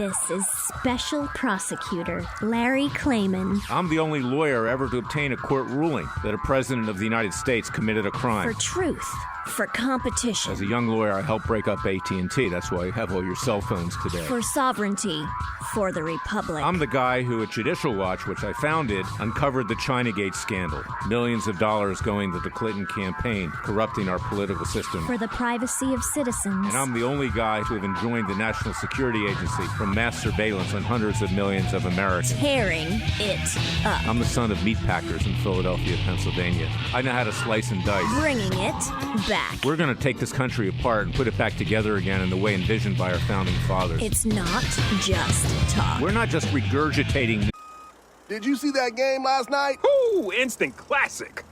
This is Special Prosecutor Larry Klayman. I'm the only lawyer ever to obtain a court ruling that a president of the United States committed a crime. For truth. For competition. As a young lawyer, I helped break up AT&T. That's why you have all your cell phones today. For sovereignty. For the Republic. I'm the guy who, at Judicial Watch, which I founded, uncovered the Chinagate scandal. Millions of dollars going to the Clinton campaign, corrupting our political system. For the privacy of citizens. And I'm the only guy to have enjoined the National Security Agency from mass surveillance on hundreds of millions of Americans. Tearing it up. I'm the son of meat packers in Philadelphia, Pennsylvania. I know how to slice and dice. Bringing it back. We're going to take this country apart and put it back together again in the way envisioned by our founding fathers. It's not just talk. We're not just regurgitating. Did you see that game last night? Ooh, instant classic.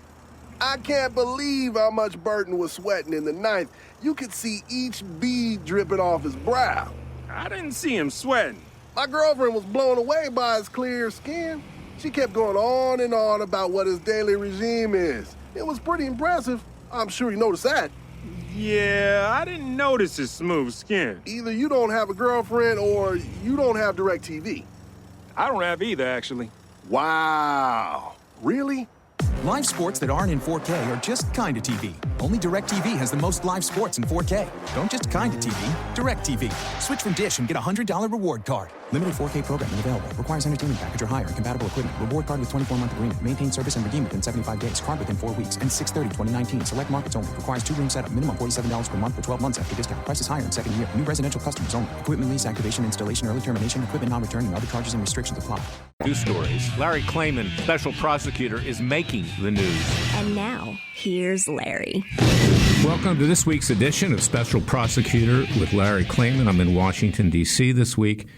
I can't believe how much Burton was sweating in the ninth. You could see each bead dripping off his brow. I didn't see him sweating. My girlfriend was blown away by his clear skin. She kept going on and on about what his daily regime is. It was pretty impressive. I'm sure you noticed that. Yeah, I didn't notice his smooth skin. Either you don't have a girlfriend or you don't have DirecTV. I don't have either, actually. Wow. Really? Live sports that aren't in 4K are just kinda TV. Only DirecTV has the most live sports in 4K. Don't just kinda TV, DirecTV. Switch from Dish and get a $100 reward card. Limited 4K programming available. Requires entertainment package or higher and compatible equipment. Reward card with 24-month agreement. Maintain service and redeem within 75 days. Card within 4 weeks. Ends 6/30/2019. Select markets only. Requires 2-room setup. Minimum $47 per month for 12 months after discount. Price is higher in second year. New residential customers only. Equipment lease, activation, installation, early termination, equipment non-return, and other charges and restrictions apply. News stories. Larry Klayman, special prosecutor, is making the news. And now, here's Larry. Welcome to this week's edition of Special Prosecutor with Larry Klayman. I'm in Washington, D.C. this week,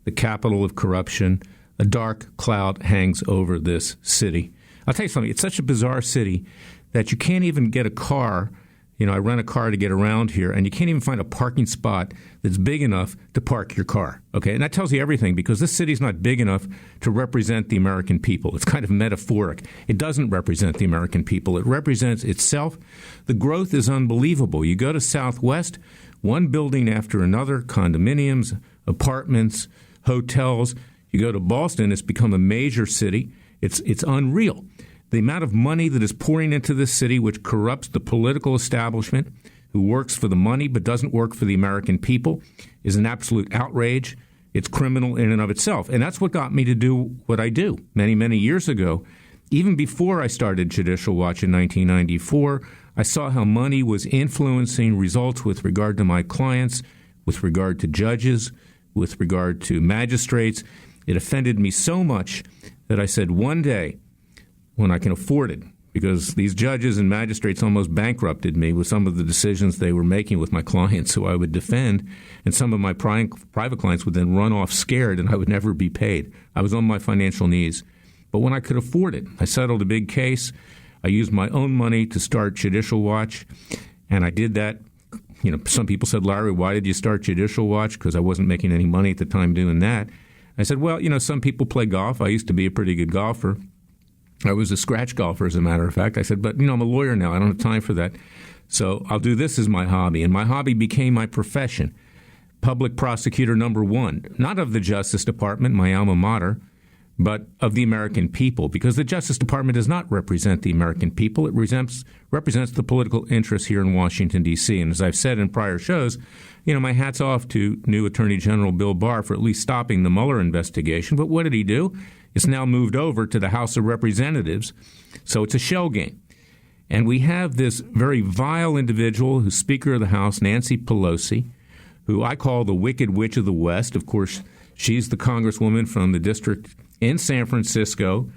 the capital of corruption. A dark cloud hangs over this city. I'll tell you something. It's such a bizarre city that you can't even get a car. You know, I rent a car to get around here, and you can't even find a parking spot that's big enough to park your car. Okay, and that tells you everything, because this city's not big enough to represent the American people. It's kind of metaphoric. It doesn't represent the American people. It represents itself. The growth is unbelievable. You go to Southwest, one building after another, condominiums, apartments, hotels. You go to Boston, it's become a major city. It's unreal. The amount of money that is pouring into this city, which corrupts the political establishment, who works for the money but doesn't work for the American people, is an absolute outrage. It's criminal in and of itself. And that's what got me to do what I do many, many years ago. Even before I started Judicial Watch in 1994, I saw how money was influencing results with regard to my clients, with regard to judges, with regard to magistrates. It offended me so much that I said one day, when I can afford it, because these judges and magistrates almost bankrupted me with some of the decisions they were making with my clients who I would defend, and some of my private clients would then run off scared and I would never be paid. I was on my financial knees. But when I could afford it, I settled a big case. I used my own money to start Judicial Watch, and I did that. You know, some people said, Larry, why did you start Judicial Watch? Because I wasn't making any money at the time doing that. I said, well, you know, some people play golf. I used to be a pretty good golfer. I was a scratch golfer, as a matter of fact. I said, but, you know, I'm a lawyer now. I don't have time for that. So I'll do this as my hobby. And my hobby became my profession. Public prosecutor number one, not of the Justice Department, my alma mater, but of the American people, because the Justice Department does not represent the American people. It represents the political interests here in Washington, D.C. And as I've said in prior shows, you know, my hat's off to new Attorney General Bill Barr for at least stopping the Mueller investigation. But what did he do? It's now moved over to the House of Representatives, so it's a shell game. And we have this very vile individual who's Speaker of the House, Nancy Pelosi, who I call the Wicked Witch of the West. Of course, she's the congresswoman from the district in San Francisco,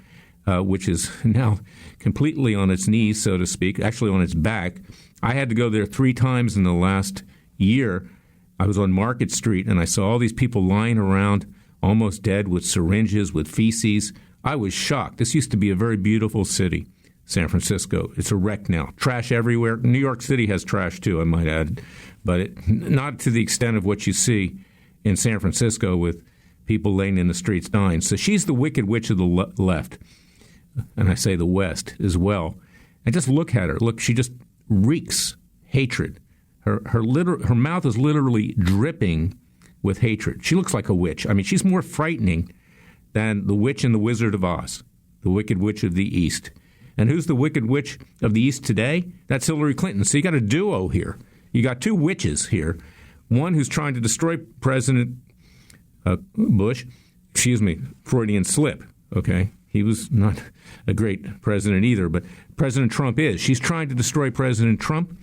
which is now completely on its knees, so to speak, actually on its back. I had to go there 3 times in the last year. I was on Market Street, and I saw all these people lying around almost dead with syringes, with feces. I was shocked. This used to be a very beautiful city, San Francisco. It's a wreck now. Trash everywhere. New York City has trash too, I might add, but not to the extent of what you see in San Francisco with people laying in the streets dying. So she's the Wicked Witch of the left, and I say the West as well. And just look at her. Look, she just reeks hatred. Her mouth is literally dripping with hatred. She looks like a witch. I mean, she's more frightening than the witch in The Wizard of Oz, the Wicked Witch of the East. And who's the Wicked Witch of the East today? That's Hillary Clinton. So you got a duo here. You got two witches here. One who's trying to destroy President Bush. Excuse me, Freudian slip, okay? He was not a great president either, but President Trump is. She's trying to destroy President Trump.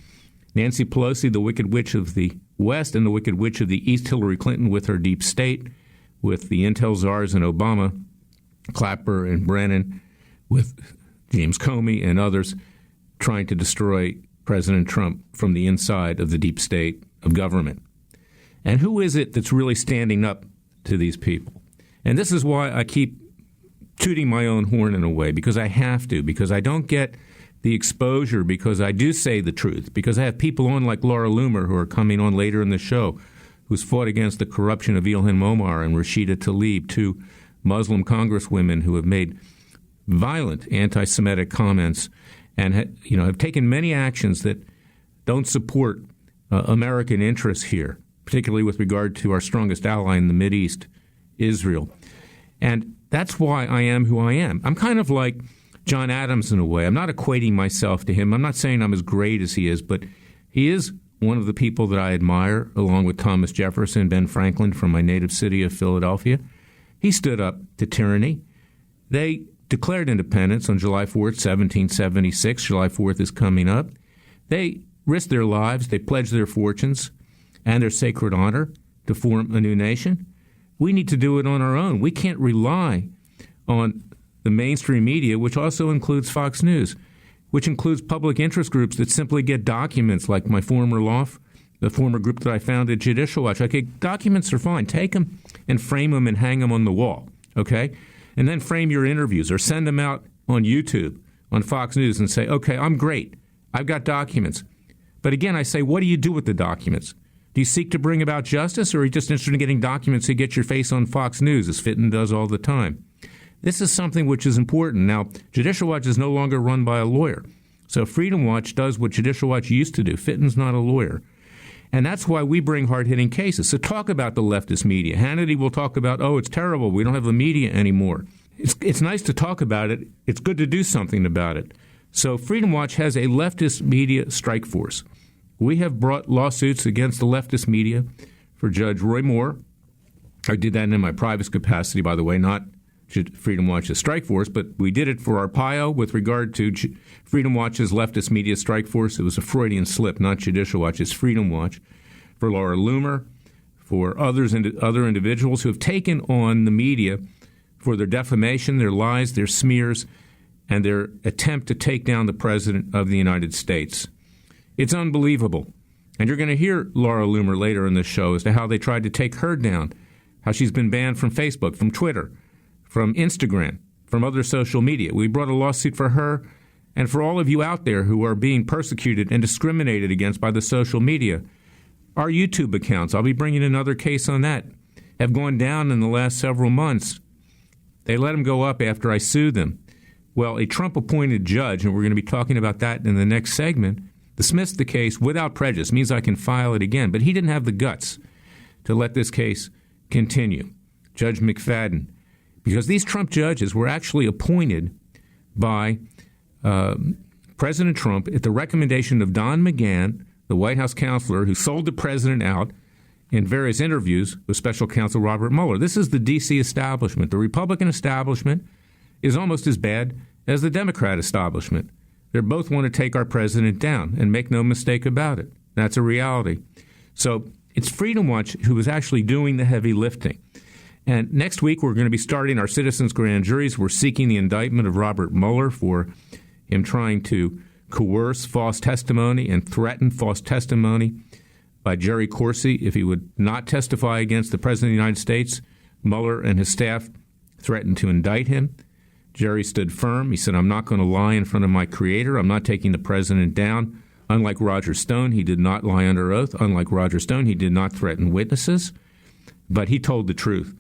Nancy Pelosi, the Wicked Witch of the West, and the Wicked Witch of the East, Hillary Clinton, with her deep state, with the intel czars and Obama, Clapper and Brennan, with James Comey and others trying to destroy President Trump from the inside of the deep state of government. And who is it that's really standing up to these people? And this is why I keep tooting my own horn in a way, because I have to, because I don't get the exposure, because I do say the truth, because I have people on like Laura Loomer who are coming on later in the show who's fought against the corruption of Ilhan Omar and Rashida Tlaib, two Muslim congresswomen who have made violent anti-Semitic comments and have taken many actions that don't support American interests here, particularly with regard to our strongest ally in the Mideast, Israel. And that's why I am who I am. I'm kind of like John Adams in a way. I'm not equating myself to him. I'm not saying I'm as great as he is, but he is one of the people that I admire, along with Thomas Jefferson, Ben Franklin from my native city of Philadelphia. He stood up to tyranny. They declared independence on July 4th, 1776. July 4th is coming up. They risked their lives. They pledged their fortunes and their sacred honor to form a new nation. We need to do it on our own. We can't rely on the mainstream media, which also includes Fox News, which includes public interest groups that simply get documents like my former the former group that I founded, Judicial Watch. Okay, documents are fine. Take them and frame them and hang them on the wall, okay? And then frame your interviews or send them out on YouTube, on Fox News, and say, okay, I'm great. I've got documents. But again, I say, what do you do with the documents? Do you seek to bring about justice, or are you just interested in getting documents to get your face on Fox News, as Fitton does all the time? This is something which is important. Now, Judicial Watch is no longer run by a lawyer. So Freedom Watch does what Judicial Watch used to do. Fitton's not a lawyer. And that's why we bring hard-hitting cases. So talk about the leftist media. Hannity will talk about, it's terrible. We don't have the media anymore. It's nice to talk about it. It's good to do something about it. So Freedom Watch has a leftist media strike force. We have brought lawsuits against the leftist media for Judge Roy Moore. I did that in my private capacity, by the way, not Freedom Watch's strike force, but we did it for Arpaio with regard to Freedom Watch's leftist media strike force. It was a Freudian slip, not Judicial Watch. It's Freedom Watch. For Laura Loomer, for other individuals who have taken on the media for their defamation, their lies, their smears, and their attempt to take down the President of the United States. It's unbelievable. And you're going to hear Laura Loomer later in this show as to how they tried to take her down, how she's been banned from Facebook, from Twitter, from Instagram, from other social media. We brought a lawsuit for her and for all of you out there who are being persecuted and discriminated against by the social media. Our YouTube accounts, I'll be bringing another case on that, have gone down in the last several months. They let them go up after I sued them. Well, a Trump-appointed judge, and we're going to be talking about that in the next segment, dismissed the case without prejudice. Means I can file it again. But he didn't have the guts to let this case continue. Judge McFadden. Because these Trump judges were actually appointed by President Trump at the recommendation of Don McGahn, the White House counselor who sold the president out in various interviews with special counsel Robert Mueller. This is the D.C. establishment. The Republican establishment is almost as bad as the Democrat establishment. They both want to take our president down, and make no mistake about it. That's a reality. So it's Freedom Watch who is actually doing the heavy lifting. And next week, we're going to be starting our citizens' grand juries. We're seeking the indictment of Robert Mueller for him trying to coerce false testimony and threaten false testimony by Jerry Corsi if he would not testify against the President of the United States. Mueller and his staff threatened to indict him. Jerry stood firm. He said, I'm not going to lie in front of my creator. I'm not taking the president down. Unlike Roger Stone, he did not lie under oath. Unlike Roger Stone, he did not threaten witnesses. But he told the truth.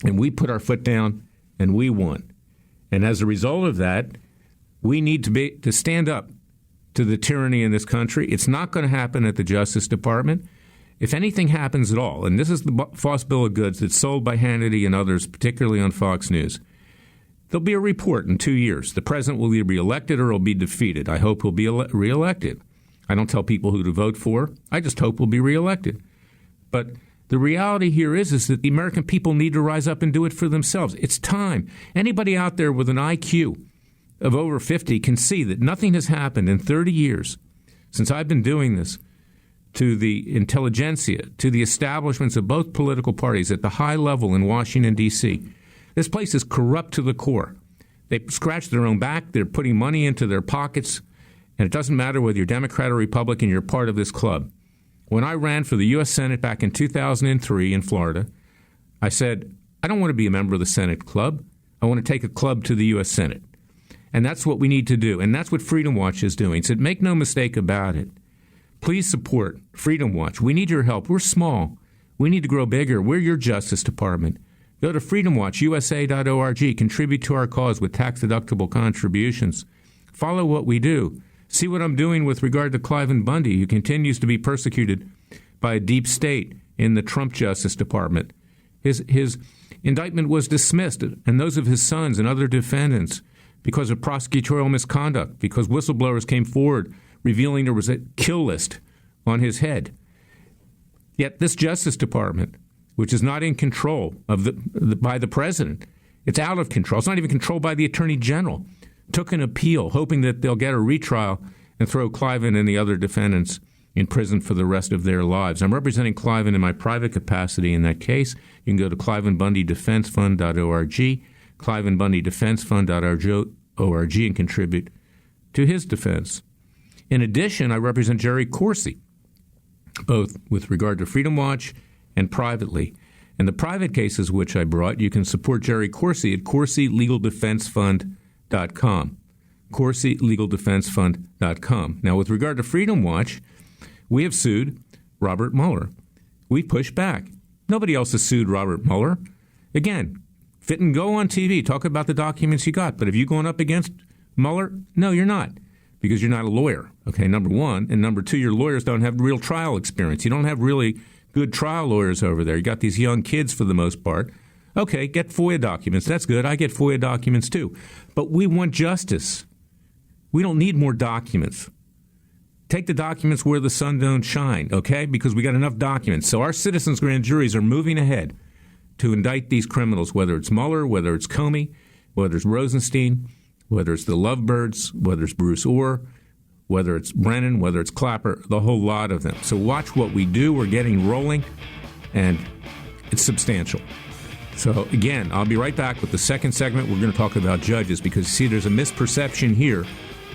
And we put our foot down, and we won. And as a result of that, we need to stand up to the tyranny in this country. It's not going to happen at the Justice Department. if anything happens at all, and this is the false bill of goods that's sold by Hannity and others, particularly on Fox News, there'll be a report in 2 years. The president will either be elected or he'll be defeated. I hope he'll be reelected. I don't tell people who to vote for. I just hope he'll be reelected. But the reality here is that the American people need to rise up and do it for themselves. It's time. Anybody out there with an IQ of over 50 can see that nothing has happened in 30 years since I've been doing this to the intelligentsia, to the establishments of both political parties at the high level in Washington, D.C. This place is corrupt to the core. They scratch their own back. They're putting money into their pockets. And it doesn't matter whether you're Democrat or Republican, you're part of this club. When I ran for the U.S. Senate back in 2003 in Florida, I said, I don't want to be a member of the Senate club. I want to take a club to the U.S. Senate. And that's what we need to do. And that's what Freedom Watch is doing. So make no mistake about it. Please support Freedom Watch. We need your help. We're small. We need to grow bigger. We're your Justice Department. Go to freedomwatchusa.org. Contribute to our cause with tax-deductible contributions. Follow what we do. See what I'm doing with regard to Cliven Bundy, who continues to be persecuted by a deep state in the Trump Justice Department. His indictment was dismissed, and those of his sons and other defendants, because of prosecutorial misconduct, because whistleblowers came forward revealing there was a kill list on his head. Yet this Justice Department, which is not in control of by the president, it's out of control. It's not even controlled by the Attorney General. Took an appeal, hoping that they'll get a retrial and throw Cliven and the other defendants in prison for the rest of their lives. I'm representing Cliven in my private capacity in that case. You can go to ClivenBundyDefenseFund.org, ClivenBundyDefenseFund.org, and contribute to his defense. In addition, I represent Jerry Corsi, both with regard to Freedom Watch and privately. And the private cases which I brought, you can support Jerry Corsi at CorsiLegalDefenseFund.com. CorsiLegalDefenseFund.com. Now, with regard to Freedom Watch, we have sued Robert Mueller. We pushed back. Nobody else has sued Robert Mueller. Again, fit and go on TV. Talk about the documents you got. But have you gone up against Mueller? No, you're not, because you're not a lawyer, okay, number one. And number two, your lawyers don't have real trial experience. You don't have really good trial lawyers over there. You got these young kids for the most part. Okay, get FOIA documents. That's good. I get FOIA documents too. But we want justice. We don't need more documents. Take the documents where the sun don't shine, okay? Because we got enough documents. So our citizens' grand juries are moving ahead to indict these criminals, whether it's Mueller, whether it's Comey, whether it's Rosenstein, whether it's the Lovebirds, whether it's Bruce Orr, whether it's Brennan, whether it's Clapper, the whole lot of them. So watch what we do. We're getting rolling, and it's substantial. So, again, I'll be right back with the second segment. We're going to talk about judges because, you see, there's a misperception here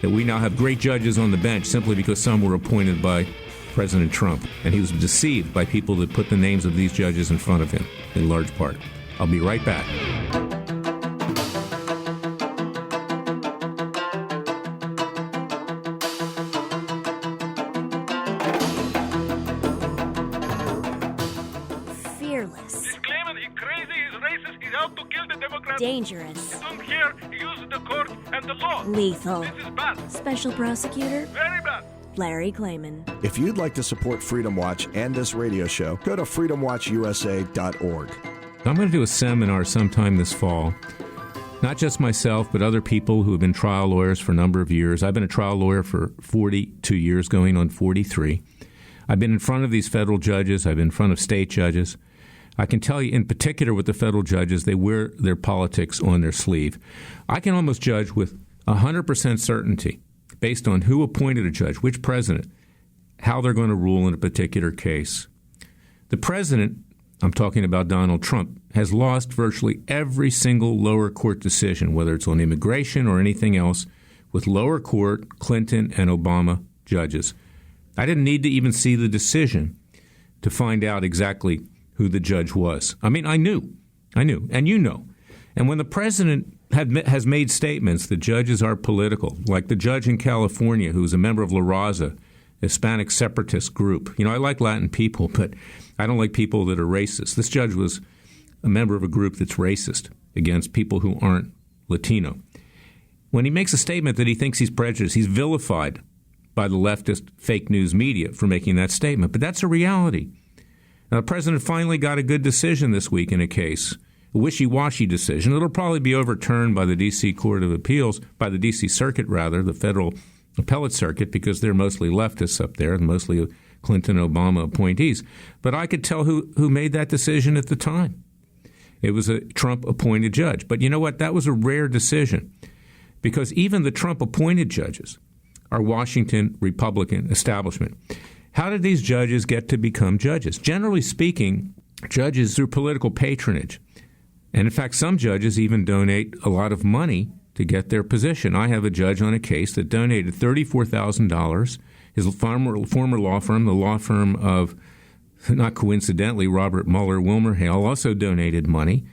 that we now have great judges on the bench simply because some were appointed by President Trump. And he was deceived by people that put the names of these judges in front of him, in large part. I'll be right back. Dangerous. Don't care. Use the court and the law. Lethal. This is bad. Special prosecutor Very bad. Larry Klayman. If you'd like to support Freedom Watch and this radio show, go to freedomwatchusa.org. I'm going to do a seminar sometime this fall. Not just myself, but other people who have been trial lawyers for a number of years. I've been a trial lawyer for 42 years, going on 43. I've been in front of these federal judges. I've been in front of state judges. I can tell you in particular with the federal judges, they wear their politics on their sleeve. I can almost judge with 100% certainty, based on who appointed a judge, which president, how they're going to rule in a particular case. The president, I'm talking about Donald Trump, has lost virtually every single lower court decision, whether it's on immigration or anything else, with lower court, Clinton, and Obama judges. I didn't need to even see the decision to find out exactly who the judge was. I mean, I knew, and you know. And when the president has made statements that judges are political, like the judge in California who's a member of La Raza, Hispanic separatist group. You know, I like Latin people, but I don't like people that are racist. This judge was a member of a group that's racist against people who aren't Latino. When he makes a statement that he thinks he's prejudiced, he's vilified by the leftist fake news media for making that statement. But that's a reality. Now, the president finally got a good decision this week in a case, a wishy-washy decision. It'll probably be overturned by the D.C. Court of Appeals, by the D.C. Circuit, rather, the federal appellate circuit, because they're mostly leftists up there, and mostly Clinton-Obama appointees. But I could tell who made that decision at the time. It was a Trump-appointed judge. But you know what? That was a rare decision, because even the Trump-appointed judges are Washington Republican establishment. How did these judges get to become judges? Generally speaking, judges through political patronage. And in fact, some judges even donate a lot of money to get their position. I have a judge on a case that donated $34,000. His former law firm, the law firm of, not coincidentally, Robert Mueller, Wilmer-Hale, also donated money,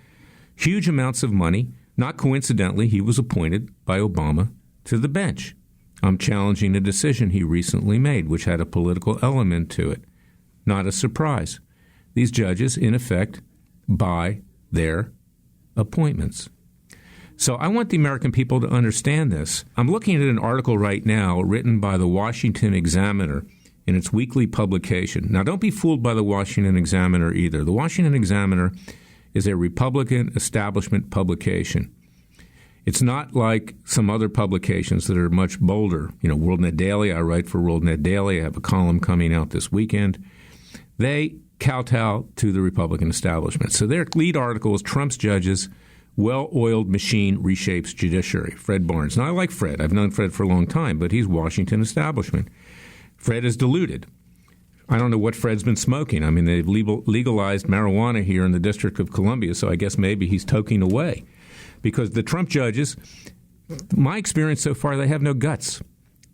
huge amounts of money. Not coincidentally, he was appointed by Obama to the bench. I'm challenging a decision he recently made, which had a political element to it. Not a surprise. These judges, in effect, buy their appointments. So I want the American people to understand this. I'm looking at an article right now written by the Washington Examiner in its weekly publication. Now, don't be fooled by the Washington Examiner either. The Washington Examiner is a Republican establishment publication. It's not like some other publications that are much bolder. You know, WorldNet Daily, I write for WorldNet Daily. I have a column coming out this weekend. They kowtow to the Republican establishment. So their lead article is Trump's judges, well-oiled machine reshapes judiciary. Fred Barnes. Now, I like Fred. I've known Fred for a long time, but he's Washington establishment. Fred is deluded. I don't know what Fred's been smoking. I mean, they've legalized marijuana here in the District of Columbia, so I guess maybe he's toking away. Because the Trump judges, my experience so far, they have no guts.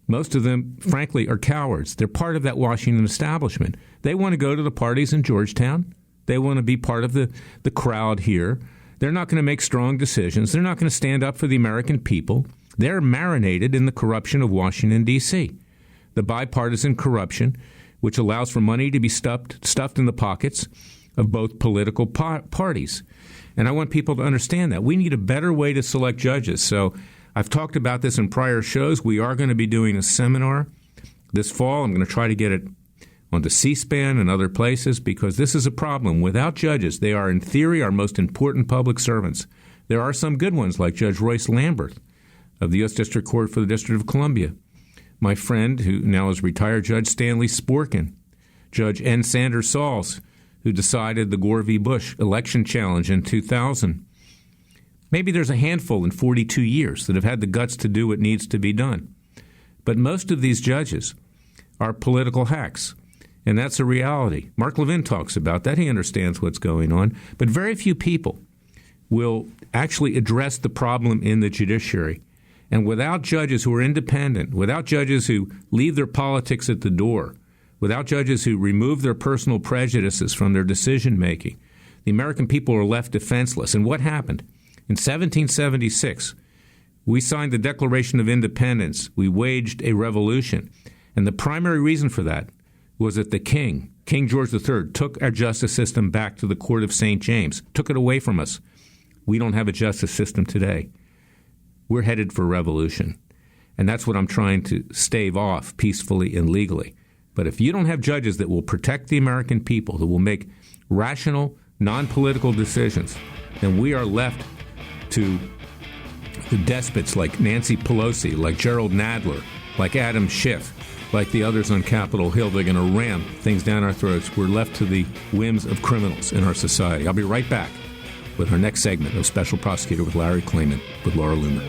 Most of them, frankly, are cowards. They're part of that Washington establishment. They want to go to the parties in Georgetown. They want to be part of the crowd here. They're not going to make strong decisions. They're not going to stand up for the American people. They're marinated in the corruption of Washington, D.C., the bipartisan corruption, which allows for money to be stuffed in the pockets of both political parties. And I want people to understand that. We need a better way to select judges. So I've talked about this in prior shows. We are going to be doing a seminar this fall. I'm going to try to get it onto C-SPAN and other places because this is a problem. Without judges, they are, in theory, our most important public servants. There are some good ones, like Judge Royce Lambert of the U.S. District Court for the District of Columbia. My friend, who now is retired, Judge Stanley Sporkin, Judge N. Sanders Sauls, who decided the Gore v. Bush election challenge in 2000. Maybe there's a handful in 42 years that have had the guts to do what needs to be done. But most of these judges are political hacks, and that's a reality. Mark Levin talks about that. He understands what's going on. But very few people will actually address the problem in the judiciary. And without judges who are independent, without judges who leave their politics at the door, without judges who remove their personal prejudices from their decision-making, the American people are left defenseless. And what happened? In 1776, we signed the Declaration of Independence. We waged a revolution. And the primary reason for that was that the King George III, took our justice system back to the Court of St. James, took it away from us. We don't have a justice system today. We're headed for revolution. And that's what I'm trying to stave off peacefully and legally. But if you don't have judges that will protect the American people, that will make rational, non-political decisions, then we are left to the despots like Nancy Pelosi, like Gerald Nadler, like Adam Schiff, like the others on Capitol Hill. They're going to ram things down our throats. We're left to the whims of criminals in our society. I'll be right back with our next segment of Special Prosecutor with Larry Klayman with Laura Loomer.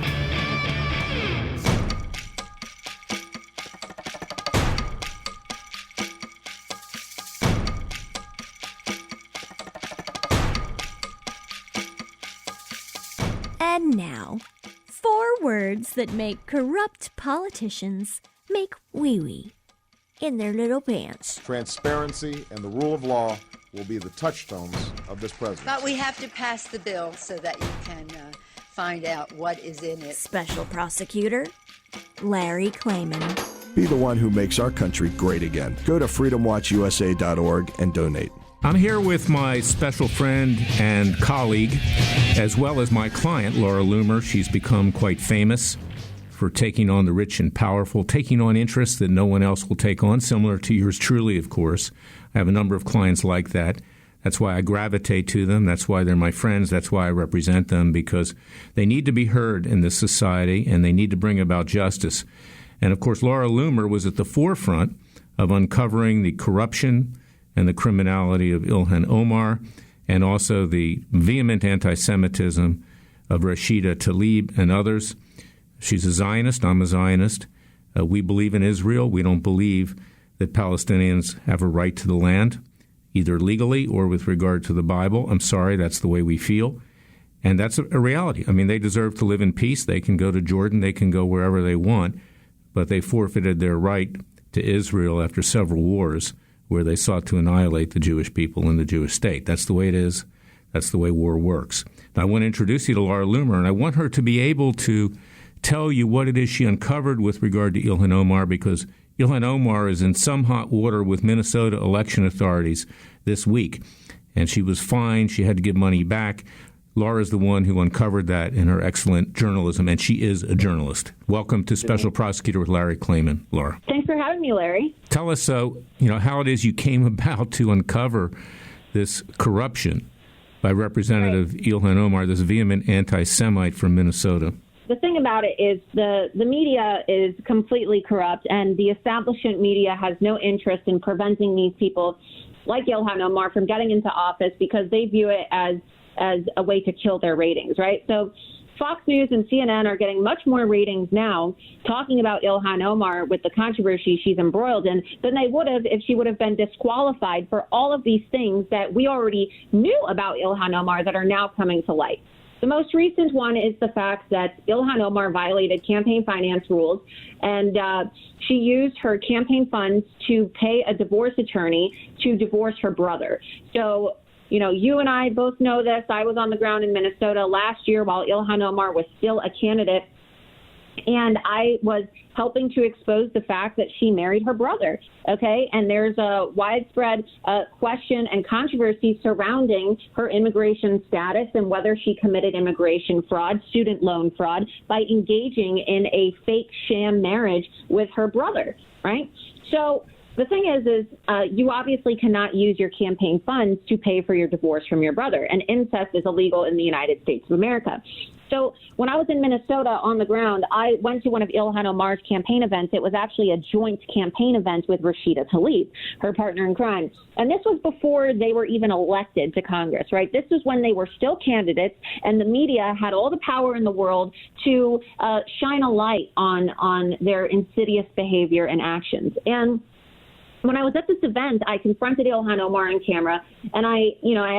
And now, 4 words that make corrupt politicians make wee-wee in their little pants. Transparency and the rule of law will be the touchstones of this presidency. But we have to pass the bill so that you can find out what is in it. Special Prosecutor Larry Klayman. Be the one who makes our country great again. Go to freedomwatchusa.org and donate. I'm here with my special friend and colleague, as well as my client, Laura Loomer. She's become quite famous for taking on the rich and powerful, taking on interests that no one else will take on, similar to yours truly, of course. I have a number of clients like that. That's why I gravitate to them. That's why they're my friends. That's why I represent them, because they need to be heard in this society, and they need to bring about justice. And, of course, Laura Loomer was at the forefront of uncovering the corruption and the criminality of Ilhan Omar, and also the vehement anti-Semitism of Rashida Tlaib and others. She's a Zionist. I'm a Zionist. We believe in Israel. We don't believe that Palestinians have a right to the land, either legally or with regard to the Bible. I'm sorry, that's the way we feel. And that's a reality. I mean, they deserve to live in peace. They can go to Jordan. They can go wherever they want. But they forfeited their right to Israel after several wars where they sought to annihilate the Jewish people and the Jewish state. That's the way it is. That's the way war works. Now, I want to introduce you to Laura Loomer, and I want her to be able to tell you what it is she uncovered with regard to Ilhan Omar, because Ilhan Omar is in some hot water with Minnesota election authorities this week, and she was fined. She had to give money back. Laura is the one who uncovered that in her excellent journalism, and she is a journalist. Welcome to Special Prosecutor with Larry Klayman, Laura. Thanks for having me, Larry. Tell us, how it is you came about to uncover this corruption by Representative Ilhan Omar, this vehement anti-Semite from Minnesota. The thing about it is the media is completely corrupt, and the establishment media has no interest in preventing these people like Ilhan Omar from getting into office because they view it as a way to kill their ratings, right? So Fox News and CNN are getting much more ratings now talking about Ilhan Omar with the controversy she's embroiled in than they would have if she would have been disqualified for all of these things that we already knew about Ilhan Omar that are now coming to light. The most recent one is the fact that Ilhan Omar violated campaign finance rules, and she used her campaign funds to pay a divorce attorney to divorce her brother. So, you and I both know this. I was on the ground in Minnesota last year while Ilhan Omar was still a candidate, and I was helping to expose the fact that she married her brother, okay? And there's a widespread question and controversy surrounding her immigration status and whether she committed immigration fraud, student loan fraud, by engaging in a fake sham marriage with her brother, right? So the thing is you obviously cannot use your campaign funds to pay for your divorce from your brother, and incest is illegal in the United States of America. So when I was in Minnesota on the ground, I went to one of Ilhan Omar's campaign events. It was actually a joint campaign event with Rashida Tlaib, her partner in crime. And this was before they were even elected to Congress, right? This was when they were still candidates, and the media had all the power in the world to shine a light on their insidious behavior and actions. And when I was at this event, I confronted Ilhan Omar on camera, and I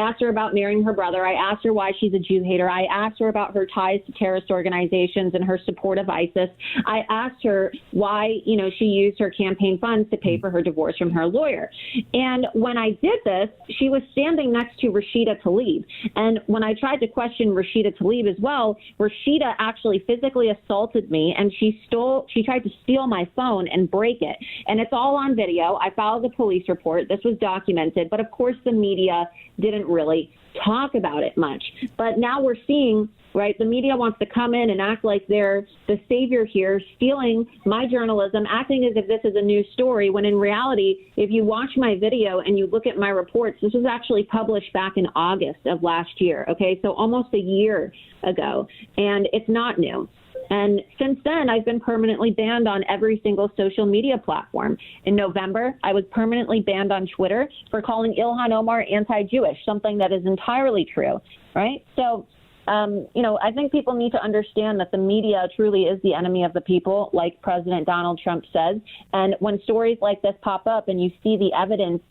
asked her about marrying her brother. I asked her why she's a Jew hater. I asked her about her ties to terrorist organizations and her support of ISIS. I asked her why, she used her campaign funds to pay for her divorce from her lawyer. And when I did this, she was standing next to Rashida Tlaib. And when I tried to question Rashida Tlaib as well, Rashida actually physically assaulted me, and she tried to steal my phone and break it. And it's all on video. I filed a police report. This was documented, but of course the media didn't really talk about it much. But now we're seeing, right, the media wants to come in and act like they're the savior here, stealing my journalism, acting as if this is a news story, when in reality, if you watch my video and you look at my reports, this was actually published back in August of last year, okay, so almost a year ago, and it's not new. And since then, I've been permanently banned on every single social media platform. In November, I was permanently banned on Twitter for calling Ilhan Omar anti-Jewish, something that is entirely true, right? So, I think people need to understand that the media truly is the enemy of the people, like President Donald Trump says. And when stories like this pop up and you see the evidence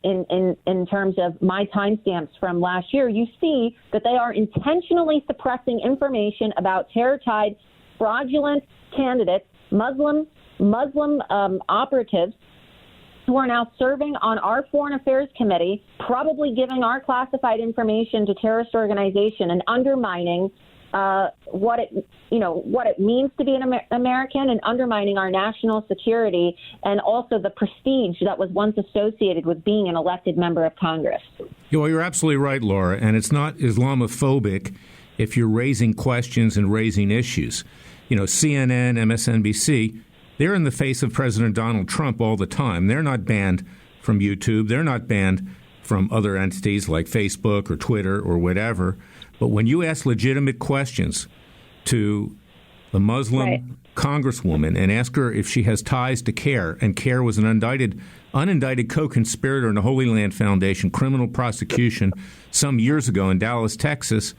in terms of my timestamps from last year, you see that they are intentionally suppressing information about terror-tied, fraudulent candidates, Muslim operatives, who are now serving on our Foreign Affairs Committee, probably giving our classified information to terrorist organization and undermining what it means to be an American, and undermining our national security and also the prestige that was once associated with being an elected member of Congress. Well, you're absolutely right, Laura, and it's not Islamophobic if you're raising questions and raising issues. CNN, MSNBC, they're in the face of President Donald Trump all the time. They're not banned from YouTube. They're not banned from other entities like Facebook or Twitter or whatever. But when you ask legitimate questions to a Muslim congresswoman and ask her if she has ties to CARE, and CARE was an unindicted co-conspirator in the Holy Land Foundation criminal prosecution some years ago in Dallas, Texas,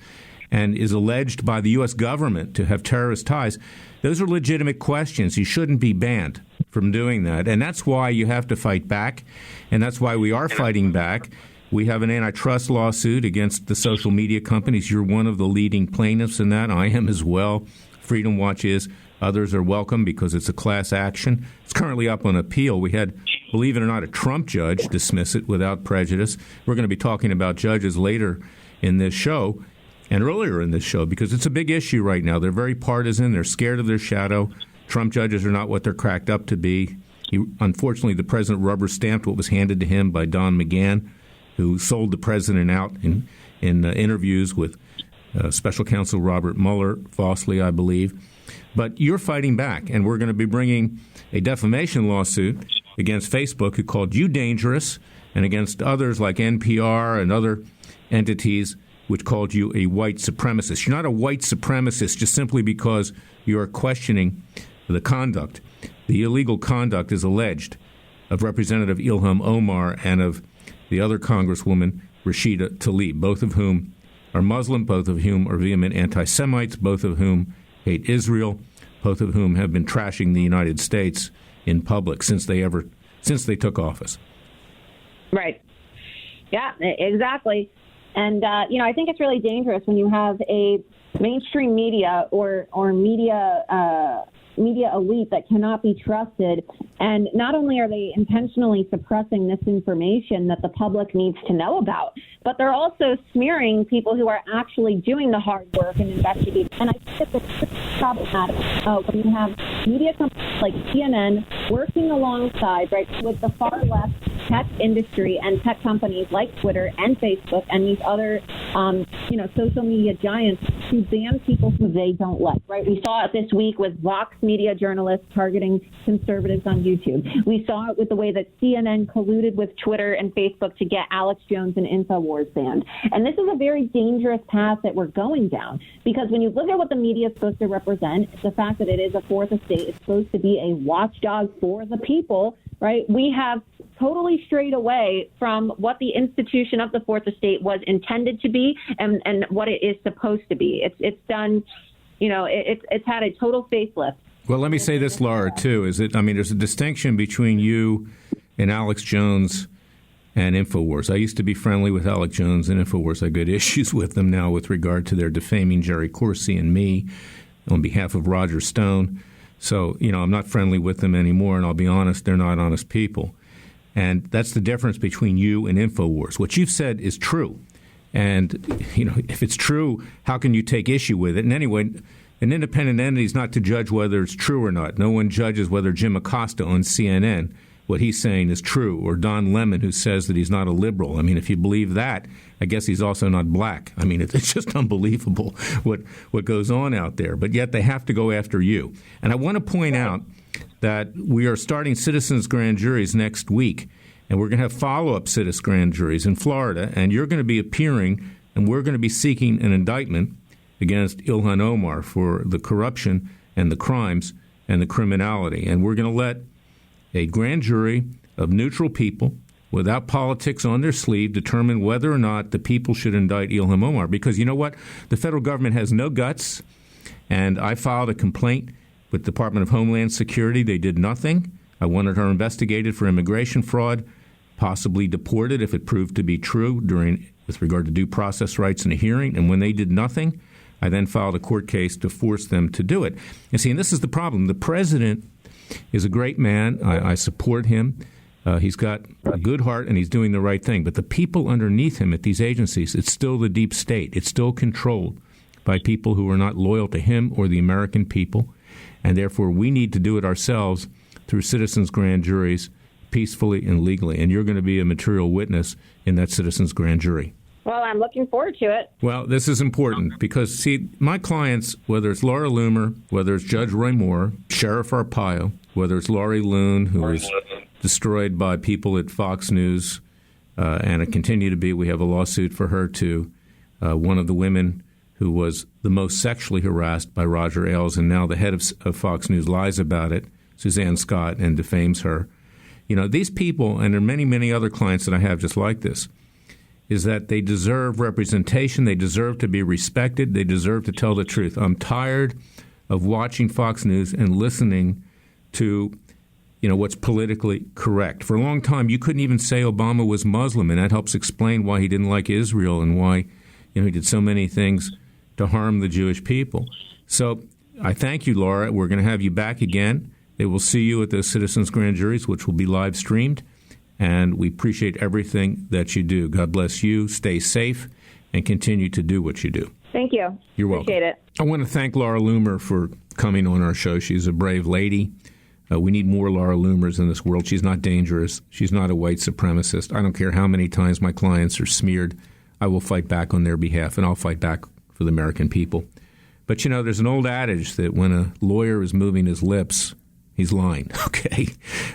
and is alleged by the U.S. government to have terrorist ties, those are legitimate questions. You shouldn't be banned from doing that. And that's why you have to fight back, and that's why we are fighting back. We have an antitrust lawsuit against the social media companies. You're one of the leading plaintiffs in that. I am as well. Freedom Watch is. Others are welcome because it's a class action. It's currently up on appeal. We had, believe it or not, a Trump judge dismiss it without prejudice. We're going to be talking about judges later in this show and earlier in this show because it's a big issue right now. They're very partisan. They're scared of their shadow. Trump judges are not what they're cracked up to be. Unfortunately, the president rubber-stamped what was handed to him by Don McGahn, who sold the president out in interviews with Special Counsel Robert Mueller, falsely, I believe. But you're fighting back, and we're going to be bringing a defamation lawsuit against Facebook, who called you dangerous, and against others like NPR and other entities which called you a white supremacist. You're not a white supremacist just simply because you are questioning the conduct. The illegal conduct is alleged of Representative Ilhan Omar and of the other Congresswoman, Rashida Tlaib, both of whom are Muslim, both of whom are vehement anti-Semites, both of whom hate Israel, both of whom have been trashing the United States in public since they took office. Right. Yeah, exactly. And, I think it's really dangerous when you have a mainstream media or media elite that cannot be trusted. And not only are they intentionally suppressing this information that the public needs to know about, but they're also smearing people who are actually doing the hard work and investigating. And I think it's problematic when you have media companies like CNN working alongside, right, with the far left tech industry and tech companies like Twitter and Facebook and these other, social media giants to ban people who they don't like, right? We saw it this week with Vox Media journalists targeting conservatives on YouTube. We saw it with the way that CNN colluded with Twitter and Facebook to get Alex Jones and InfoWars banned. And this is a very dangerous path that we're going down, because when you look at what the media is supposed to represent, it's the fact that it is a fourth estate. It's supposed to be a watchdog for the people, right? We have totally strayed away from what the institution of the fourth estate was intended to be and what it is supposed to be. It's done, it's had a total facelift. Well, let me say this, Laura, too, there's a distinction between you and Alex Jones and InfoWars. I used to be friendly with Alex Jones and InfoWars. I got issues with them now with regard to their defaming Jerry Corsi and me on behalf of Roger Stone. So, I'm not friendly with them anymore, and I'll be honest, they're not honest people. And that's the difference between you and InfoWars. What you've said is true. And, if it's true, how can you take issue with it? And anyway, an independent entity is not to judge whether it's true or not. No one judges whether Jim Acosta on CNN, what he's saying is true, or Don Lemon, who says that he's not a liberal. If you believe that, I guess he's also not black. It's just unbelievable what goes on out there. But yet they have to go after you. And I want to point out that we are starting citizens' grand juries next week, and we're going to have follow-up citizens' grand juries in Florida, and you're going to be appearing, and we're going to be seeking an indictment against Ilhan Omar for the corruption and the crimes and the criminality. And we're going to let a grand jury of neutral people without politics on their sleeve determine whether or not the people should indict Ilhan Omar. Because you know what? The federal government has no guts, and I filed a complaint with the Department of Homeland Security. They did nothing. I wanted her investigated for immigration fraud, possibly deported if it proved to be true with regard to due process rights in a hearing. And when they did nothing, I then filed a court case to force them to do it. And see, and this is the problem. The president is a great man. I support him. He's got a good heart, and he's doing the right thing. But the people underneath him at these agencies, it's still the deep state. It's still controlled by people who are not loyal to him or the American people. And therefore, we need to do it ourselves through citizens' grand juries, peacefully and legally. And you're going to be a material witness in that citizens' grand jury. Well, I'm looking forward to it. Well, this is important because, see, my clients, whether it's Laura Loomer, whether it's Judge Roy Moore, Sheriff Arpaio, whether it's Laurie Loon, who was destroyed by people at Fox News, and it continue to be, we have a lawsuit for her too, one of the women who was the most sexually harassed by Roger Ailes, and now the head of Fox News lies about it, Suzanne Scott, and defames her. You know, these people, and there are many, many other clients that I have just like this, is that they deserve representation. They deserve to be respected. They deserve to tell the truth. I'm tired of watching Fox News and listening to, you know, what's politically correct. For a long time, you couldn't even say Obama was Muslim, and that helps explain why he didn't like Israel and why, you know, he did so many things to harm the Jewish people. So I thank you, Laura. We're going to have you back again. They will see you at the Citizens Grand Juries, which will be live streamed. And we appreciate everything that you do. God bless you. Stay safe and continue to do what you do. Thank you. You're welcome. Appreciate it. I want to thank Laura Loomer for coming on our show. She's a brave lady. We need more Laura Loomers in this world. She's not dangerous. She's not a white supremacist. I don't care how many times my clients are smeared. I will fight back on their behalf, and I'll fight back for the American people. But, you know, there's an old adage that when a lawyer is moving his lips, he's lying, okay?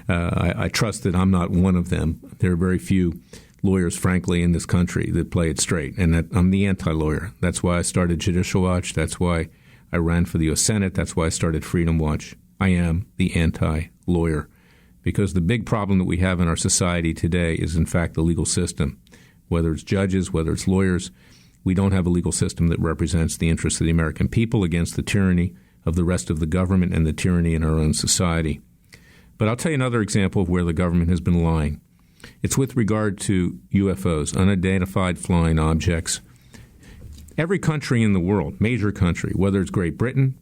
I trust that I'm not one of them. There are very few lawyers, frankly, in this country that play it straight, and that I'm the anti-lawyer. That's why I started Judicial Watch. That's why I ran for the U.S. Senate. That's why I started Freedom Watch. I am the anti-lawyer because the big problem that we have in our society today is, in fact, the legal system. Whether it's judges, whether it's lawyers, we don't have a legal system that represents the interests of the American people against the tyranny of the rest of the government and the tyranny in our own society. But I'll tell you another example of where the government has been lying. It's with regard to UFOs, unidentified flying objects. Every country in the world, major country, whether it's Great Britain,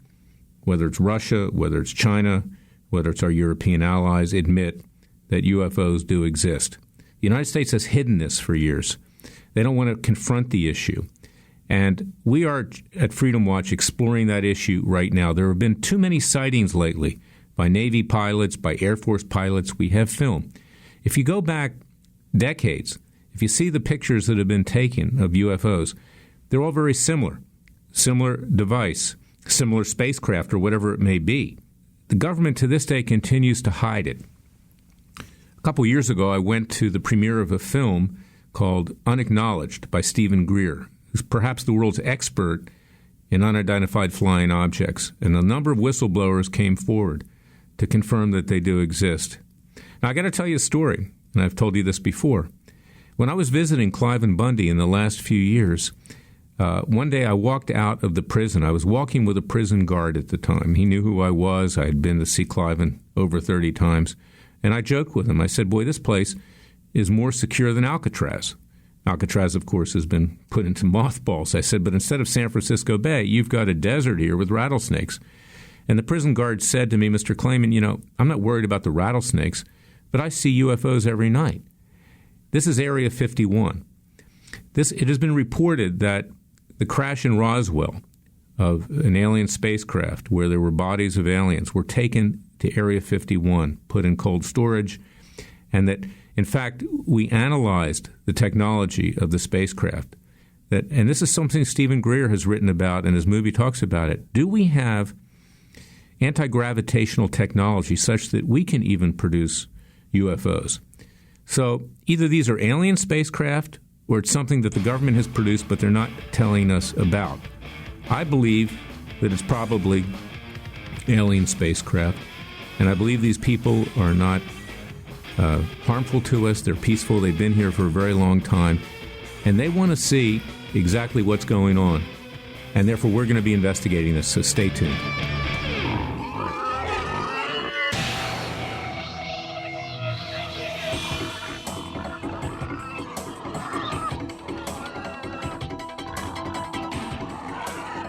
whether it's Russia, whether it's China, whether it's our European allies, admit that UFOs do exist. The United States has hidden this for years. They don't want to confront the issue. And we are at Freedom Watch exploring that issue right now. There have been too many sightings lately by Navy pilots, by Air Force pilots. We have film. If you go back decades, if you see the pictures that have been taken of UFOs, they're all very similar. Similar device, similar spacecraft, or whatever it may be. The government to this day continues to hide it. A couple years ago, I went to the premiere of a film called Unacknowledged by Stephen Greer, who's perhaps the world's expert in unidentified flying objects. And a number of whistleblowers came forward to confirm that they do exist. Now, I got to tell you a story, and I've told you this before. When I was visiting Clive and Bundy in the last few years, one day I walked out of the prison. I was walking with a prison guard at the time. He knew who I was. I had been to see Clive over 30 times. And I joked with him. I said, boy, this place is more secure than Alcatraz. Alcatraz, of course, has been put into mothballs. I said, but instead of San Francisco Bay, you've got a desert here with rattlesnakes. And the prison guard said to me, Mr. Klayman, you know, I'm not worried about the rattlesnakes, but I see UFOs every night. This is Area 51. It has been reported that the crash in Roswell of an alien spacecraft where there were bodies of aliens were taken to Area 51, put in cold storage, and that, in fact, we analyzed the technology of the spacecraft. And this is something Stephen Greer has written about, and his movie talks about it. Do we have anti-gravitational technology such that we can even produce UFOs? So either these are alien spacecraft or it's something that the government has produced but they're not telling us about. I believe that it's probably alien spacecraft, and I believe these people are not harmful to us. They're peaceful. They've been here for a very long time, and they want to see exactly what's going on, and therefore we're going to be investigating this, so stay tuned.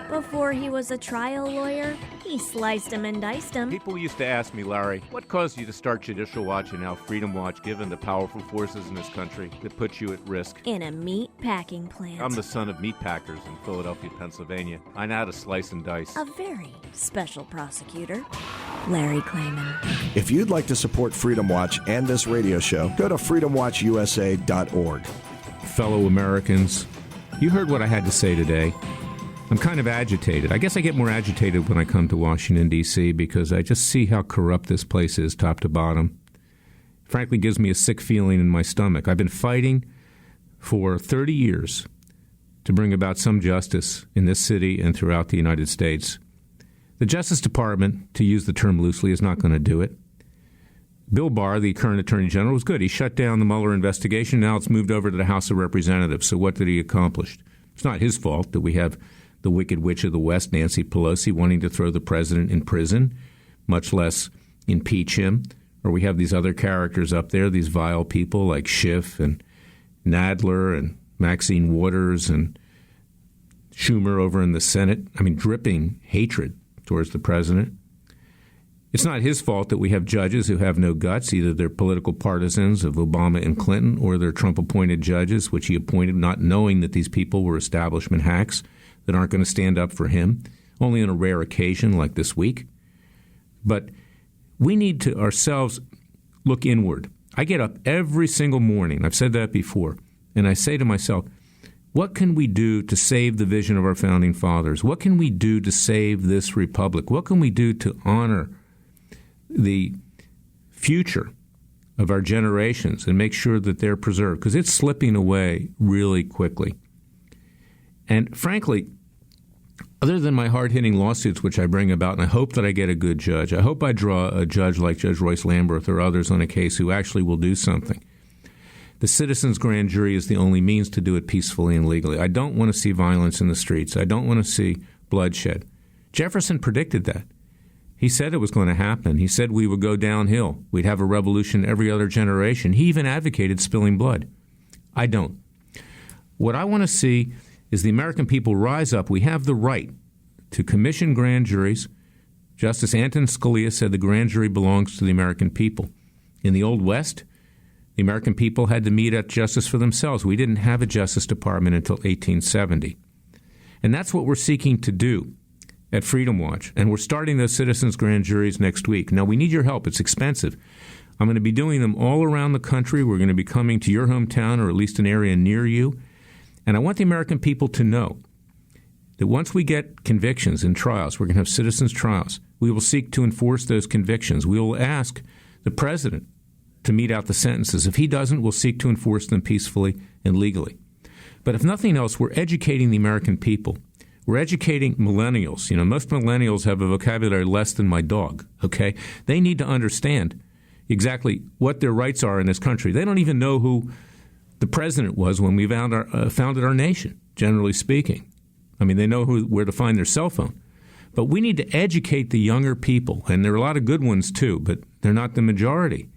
Before he was a trial lawyer, he sliced him and diced him. People used to ask me, Larry, what caused you to start Judicial Watch and now Freedom Watch, given the powerful forces in this country that put you at risk? In a meat packing plant. I'm the son of meat packers in Philadelphia, Pennsylvania. I know how to slice and dice. A very special prosecutor, Larry Klayman. If you'd like to support Freedom Watch and this radio show, go to freedomwatchusa.org. Fellow Americans, You heard what I had to say today. I'm kind of agitated. I guess I get more agitated when I come to Washington, D.C., because I just see how corrupt this place is top to bottom. Frankly, gives me a sick feeling in my stomach. I've been fighting for 30 years to bring about some justice in this city and throughout the United States. The Justice Department, to use the term loosely, is not going to do it. Bill Barr, the current Attorney General, was good. He shut down the Mueller investigation. Now it's moved over to the House of Representatives. So what did he accomplish? It's not his fault that we have the Wicked Witch of the West, Nancy Pelosi, wanting to throw the president in prison, much less impeach him. Or we have these other characters up there, these vile people like Schiff and Nadler and Maxine Waters and Schumer over in the Senate. I mean, dripping hatred towards the president. It's not his fault that we have judges who have no guts. Either they're political partisans of Obama and Clinton, or they're Trump-appointed judges, which he appointed not knowing that these people were establishment hacks that aren't going to stand up for him, only on a rare occasion like this week. But we need to ourselves look inward. I get up every single morning, I've said that before, and I say to myself, what can we do to save the vision of our founding fathers? What can we do to save this republic? What can we do to honor the future of our generations and make sure that they're preserved? Because it's slipping away really quickly. And frankly, other than my hard-hitting lawsuits, which I bring about, and I hope that I get a good judge, I hope I draw a judge like Judge Royce Lamberth or others on a case who actually will do something. The citizens' grand jury is the only means to do it peacefully and legally. I don't want to see violence in the streets. I don't want to see bloodshed. Jefferson predicted that. He said it was going to happen. He said we would go downhill. We'd have a revolution every other generation. He even advocated spilling blood. I don't. What I want to see is the American people rise up. We have the right to commission grand juries. Justice Antonin Scalia said the grand jury belongs to the American people. In the Old West, the American people had to mete out justice for themselves. We didn't have a Justice Department until 1870. And that's what we're seeking to do at Freedom Watch. And we're starting those citizens' grand juries next week. Now, we need your help. It's expensive. I'm going to be doing them all around the country. We're going to be coming to your hometown or at least an area near you. And I want the American people to know that once we get convictions in trials, we're going to have citizens' trials, we will seek to enforce those convictions. We will ask the president to mete out the sentences. If he doesn't, we'll seek to enforce them peacefully and legally. But if nothing else, we're educating the American people. We're educating millennials. You know, most millennials have a vocabulary less than my dog, okay? They need to understand exactly what their rights are in this country. They don't even know who the president was when we founded our nation, generally speaking. I mean, they know where to find their cell phone. But we need to educate the younger people, and there are a lot of good ones too, but they're not the majority.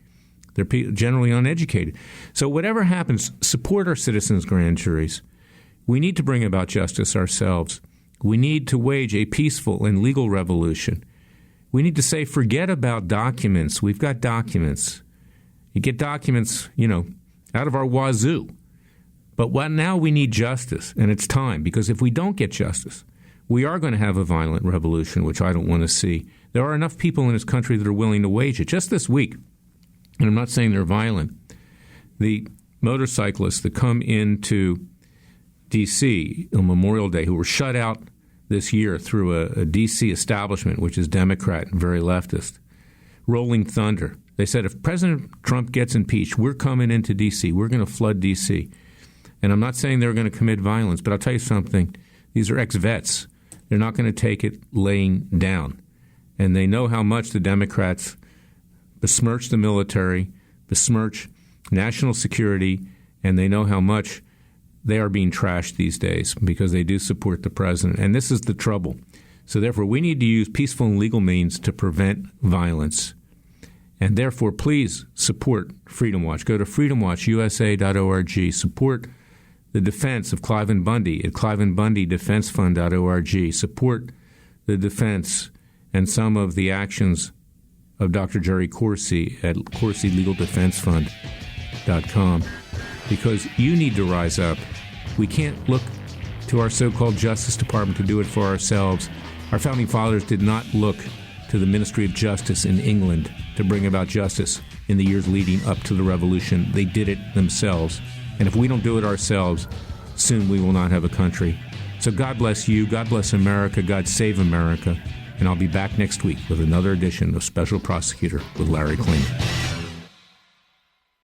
They're generally uneducated. So whatever happens, support our citizens' grand juries. We need to bring about justice ourselves. We need to wage a peaceful and legal revolution. We need to say, forget about documents. We've got documents. You get documents, out of our wazoo. But now we need justice, and it's time, because if we don't get justice, we are going to have a violent revolution, which I don't want to see. There are enough people in this country that are willing to wage it. Just this week, and I'm not saying they're violent, the motorcyclists that come into D.C. on Memorial Day who were shut out this year through a D.C. establishment, which is Democrat and very leftist, rolling thunder. They said if President Trump gets impeached, we're coming into D.C. We're going to flood D.C. And I'm not saying they're going to commit violence, but I'll tell you something. These are ex-vets. They're not going to take it laying down. And they know how much the Democrats besmirch the military, besmirch national security, and they know how much they are being trashed these days because they do support the president. And this is the trouble. So therefore, we need to use peaceful and legal means to prevent violence. And therefore, please support Freedom Watch. Go to freedomwatchusa.org. Support the defense of Cliven Bundy at clivenbundydefensefund.org. Support the defense and some of the actions of Dr. Jerry Corsi at CorsiLegalDefenseFund.com, because you need to rise up. We can't look to our so-called Justice Department to do it for ourselves. Our founding fathers did not look to the Ministry of Justice in England to bring about justice in the years leading up to the revolution. They did it themselves. And if we don't do it ourselves, soon we will not have a country. So God bless you, God bless America, God save America, and I'll be back next week with another edition of Special Prosecutor with Larry Klayman.